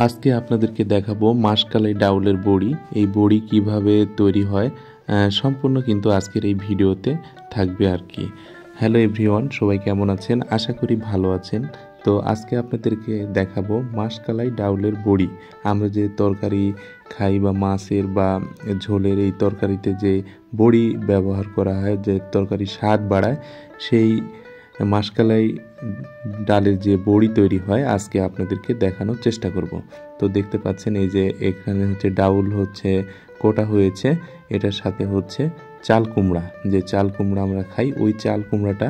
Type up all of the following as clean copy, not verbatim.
আজকে আপনাদেরকে দেখাবো মাসকালাই ডাউলের বড়ি। এই বড়ি কিভাবে তৈরি হয় সম্পূর্ণ কিন্তু আজকের এই ভিডিওতে থাকবে আর কি। হ্যালো এভরিওয়ান, সবাই কেমন আছেন? আশা করি ভালো আছেন। তো আজকে আপনাদেরকে দেখাবো মাসকালাই ডাউলের বড়ি। আমরা যে তরকারি খাই বা মাছের বা ঝোলের এই তরকারিতে যে বড়ি ব্যবহার করা হয়, যে তরকারি স্বাদ বাড়ায়, সেই মাসকালাই ডালের যে বড়ি তৈরি হয় আজকে আপনাদেরকে দেখানোর চেষ্টা করব। তো দেখতে পাচ্ছেন এই যে এখানে হচ্ছে ডাউল হচ্ছে কোটা হয়েছে, এটার সাথে হচ্ছে চাল কুমড়া, যে চাল কুমড়া আমরা খাই ওই চাল কুমড়াটা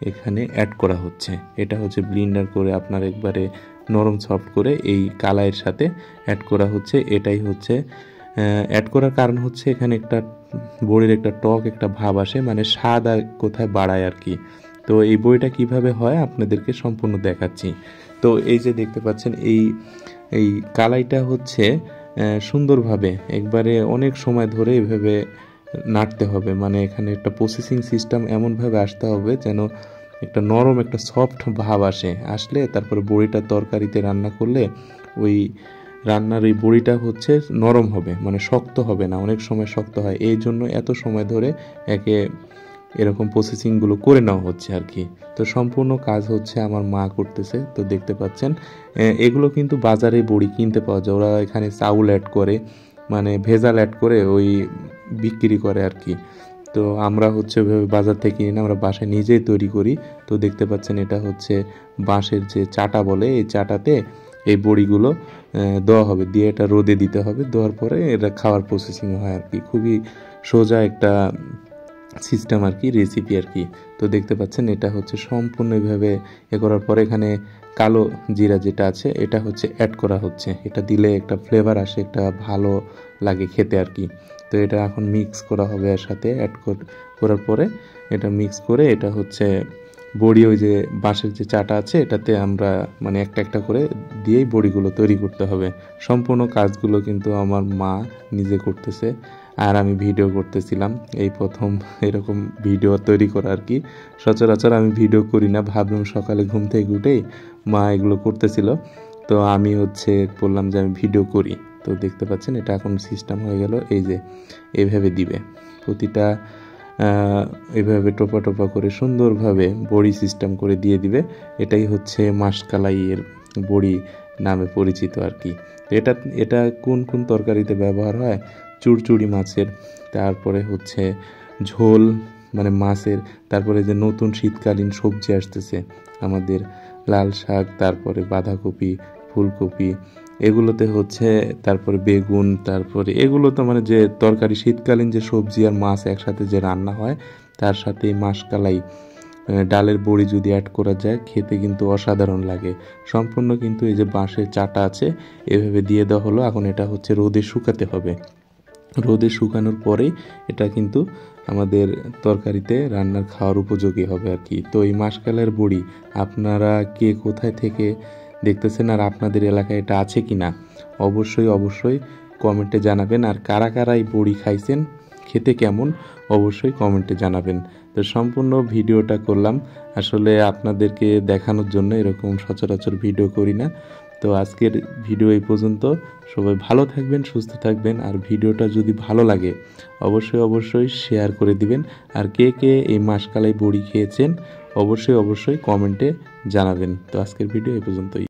এখানে অ্যাড করা হচ্ছে। এটা হচ্ছে ব্লেন্ডার করে আপনার একবারে নরম সফট করে এই কালাইয়ের সাথে অ্যাড করা হচ্ছে। এটাই হচ্ছে অ্যাড করার কারণ হচ্ছে এখানে একটা বড়ির একটা টক একটা ভাব আসে, মানে স্বাদ আর কোথায় বাড়ায় আর কি। তো এই বড়িটা কিভাবে হয় আপনাদেরকে সম্পূর্ণ দেখাচ্ছি। তো এই যে দেখতে পাচ্ছেন এই এই কালাইটা হচ্ছে সুন্দরভাবে একবারে অনেক সময় ধরে এভাবে নাড়তে হবে, মানে এখানে একটা প্রসেসিং সিস্টেম এমনভাবে আসতে হবে যেন একটা নরম একটা সফট ভাব আসলে তারপরে বড়িটা তরকারিতে রান্না করলে ওই রান্নার এই বড়িটা হচ্ছে নরম হবে, মানে শক্ত হবে না। অনেক সময় শক্ত হয়, এই জন্য এত সময় ধরে একে এরকম প্রসেসিংগুলো করে নেওয়া হচ্ছে আর কি। তো সম্পূর্ণ কাজ হচ্ছে আমার মা করতেছে। তো দেখতে পাচ্ছেন এগুলো কিন্তু বাজারে বড়ি কিনতে পাওয়া যায়, ওরা এখানে চাউল অ্যাড করে, মানে ভেজাল অ্যাড করে ওই বিক্রি করে আর কি। তো আমরা হচ্ছে বাজার থেকে কিনে আমরা বাসায় নিজেই তৈরি করি। তো দেখতে পাচ্ছেন এটা হচ্ছে বাঁশের যে চাটা বলে, এই চাটাতে এই বড়িগুলো দেওয়া হবে, দিয়ে এটা রোদে দিতে হবে, দেওয়ার পরে এটা খাওয়ার প্রসেসিং হয় আর কি। খুবই সোজা একটা সিস্টেম আর কি, রেসিপি আর কি। তো দেখতে পাচ্ছেন এটা হচ্ছে সম্পূর্ণ এভাবে করার পরে এখানে কালো জিরা যেটা আছে এটা হচ্ছে অ্যাড করা হচ্ছে। এটা দিলে একটা ফ্লেভার আসে, একটা ভালো লাগে খেতে আর কি। তো এটা এখন মিক্স করা হবে এর সাথে করার পরে এটা মিক্স করে এটা হচ্ছে বড়ি, ওই যে বাঁশের যে চাটা আছে এটাতে আমরা মানে একটা একটা করে দিয়েই বড়িগুলো তৈরি করতে হবে। সম্পূর্ণ কাজগুলো কিন্তু আমার মা নিজে করতেছে, আর আমি ভিডিও করতেছিলাম। এই প্রথম এরকম ভিডিও তৈরি করা আর কি। সচরাচর আমি ভিডিও করি না, ভাবলাম সকালে ঘুম থেকে উঠেই মা এগুলো করতেছিল, তো আমি হচ্ছে বললাম যে আমি ভিডিও করি। তো দেখতে পাচ্ছেন এটা এখন সিস্টেম হয়ে গেল, এই যে এইভাবে দিবে প্রতিটা এইভাবে টোপা টোপা করে সুন্দরভাবে বড়ি সিস্টেম করে দিয়ে দিবে। এটাই হচ্ছে মাসকালাইয়ের বড়ি নামে পরিচিত আর কি। এটা এটা কোন কোন তরকারিতে ব্যবহার হয়? চুড়চুড়ি মাছের, তারপরে হচ্ছে ঝোল মানে মাছের, তারপরে যে নতুন শীতকালীন সবজি আসতেছে আমাদের লাল শাক, তারপরে বাঁধাকপি, ফুলকপি, এগুলোতে হচ্ছে, তারপরে বেগুন, তারপরে এগুলো তো মানে যে তরকারি শীতকালীন যে সবজি আর মাছ একসাথে যে রান্না হয় তার সাথে এই মাসকালাই ডালের বড়ি যদি অ্যাড করা যায় খেতে কিন্তু অসাধারণ লাগে। সম্পূর্ণ কিন্তু এই যে বাঁশের চাটা আছে এভাবে দিয়ে দেওয়া হলো। এখন এটা হচ্ছে রোদে শুকাতে হবে, রোদে শুকানোর পরেই এটা কিন্তু আমাদের তরকারিতে রান্নার খাওয়ার উপযোগী হবে আর কি। তো এই মাসকালের বড়ি আপনারা কে কোথায় থেকে দেখতেছেন আর আপনাদের এলাকায় এটা আছে কি না অবশ্যই অবশ্যই কমেন্টে জানাবেন। আর কারা কারা এই বড়ি খাইছেন, খেতে কেমন, অবশ্যই কমেন্টে জানাবেন। তো সম্পূর্ণ ভিডিওটা করলাম আসলে আপনাদেরকে দেখানোর জন্য, এরকম সচরাচর ভিডিও করি না। তো আজকের ভিডিও এই পর্যন্ত। সবাই ভালো থাকবেন, সুস্থ থাকবেন, আর ভিডিওটা যদি ভালো লাগে অবশ্যই অবশ্যই শেয়ার করে দিবেন। আর কে কে এই মাসকালাই বড়ি খেয়েছেন অবশ্যই অবশ্যই কমেন্টে জানাবেন। তো আজকের ভিডিও এই পর্যন্তই।